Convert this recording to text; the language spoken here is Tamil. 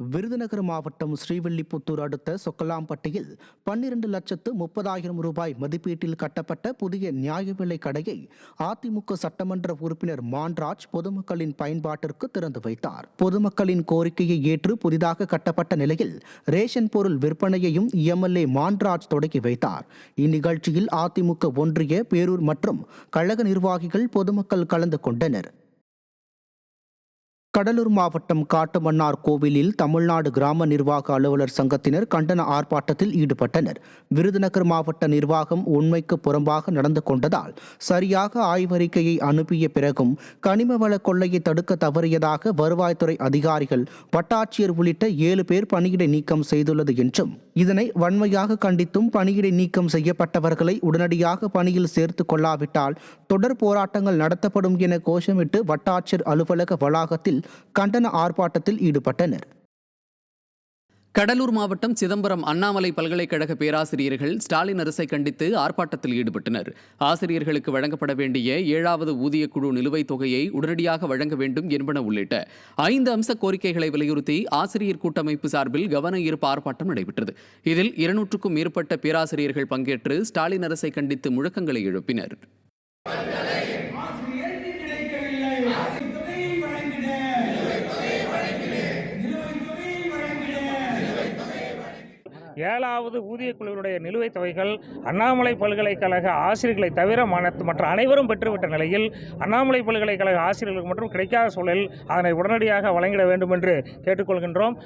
விருதுநகர் மாவட்டம் ஸ்ரீவில்லிபுத்தூர் அடுத்த சொக்கலாம்பட்டியில் 12,30,000 ரூபாய் மதிப்பீட்டில் கட்டப்பட்ட புதிய நியாய விலை கடையை அதிமுக சட்டமன்ற உறுப்பினர் மான்ராஜ் பொதுமக்களின் பயன்பாட்டிற்கு திறந்து வைத்தார். பொதுமக்களின் கோரிக்கையை ஏற்று புதிதாக கட்டப்பட்ட நிலையில் ரேஷன் பொருள் விற்பனையையும் எம்எல்ஏ மான்ராஜ் தொடங்கி வைத்தார். இந்நிகழ்ச்சியில் அதிமுக ஒன்றிய, பேரூர் மற்றும் கழக நிர்வாகிகள், பொதுமக்கள் கலந்து கொண்டனர். கடலூர் மாவட்டம் காட்டுமன்னார் கோவிலில் தமிழ்நாடு கிராம நிர்வாக அலுவலர் சங்கத்தினர் கண்டன ஆர்ப்பாட்டத்தில் ஈடுபட்டனர். விருதுநகர் மாவட்ட நிர்வாகம் உண்மைக்கு புறம்பாக நடந்து கொண்டதால் சரியாக ஆய்வறிக்கையை அனுப்பிய பிறகும் கனிம வள கொள்ளையை தடுக்க தவறியதாக வருவாய்த்துறை அதிகாரிகள், வட்டாட்சியர் உள்ளிட்ட 7 பேர் பணியிடை நீக்கம் செய்துள்ளது என்றும், இதனை வன்மையாக கண்டித்தும் பணியிடை நீக்கம் செய்யப்பட்டவர்களை உடனடியாக பணியில் சேர்த்துக் கொள்ளாவிட்டால் தொடர் போராட்டங்கள் நடத்தப்படும் என கோஷமிட்டு வட்டாட்சியர் அலுவலக வளாகத்தில் கண்டன ஆர்ப்பாட்டத்தில் ஈடுபட்டனர். கடலூர் மாவட்டம் சிதம்பரம் அண்ணாமலை பல்கலைக்கழக பேராசிரியர்கள் ஸ்டாலின் அரசை கண்டித்து ஆர்ப்பாட்டத்தில் ஈடுபட்டனர். ஆசிரியர்களுக்கு வழங்கப்பட வேண்டிய 7வது ஊதியக்குழு நிலுவைத் தொகையை உடனடியாக வழங்க வேண்டும் என்பன உள்ளிட்ட 5 அம்ச கோரிக்கைகளை வலியுறுத்தி ஆசிரியர் கூட்டமைப்பு சார்பில் கவன ஈர்ப்பு ஆர்ப்பாட்டம் நடைபெற்றது. இதில் 200க்கும் மேற்பட்ட பேராசிரியர்கள் பங்கேற்று ஸ்டாலின் அரசை கண்டித்து முழக்கங்களை எழுப்பினர். ஏழாவது ஊதியக்குழுவினுடைய நிலுவைத் தொகைகள் அண்ணாமலை பல்கலைக்கழக ஆசிரியர்களை தவிர மற்ற அனைவரும் பெற்றுவிட்ட நிலையில் அண்ணாமலை பல்கலைக்கழக ஆசிரியர்களுக்கு மட்டும் கிடைக்காத சூழலில் அதனை உடனடியாக வழங்கிட வேண்டும் என்று கேட்டுக்கொள்கின்றோம்.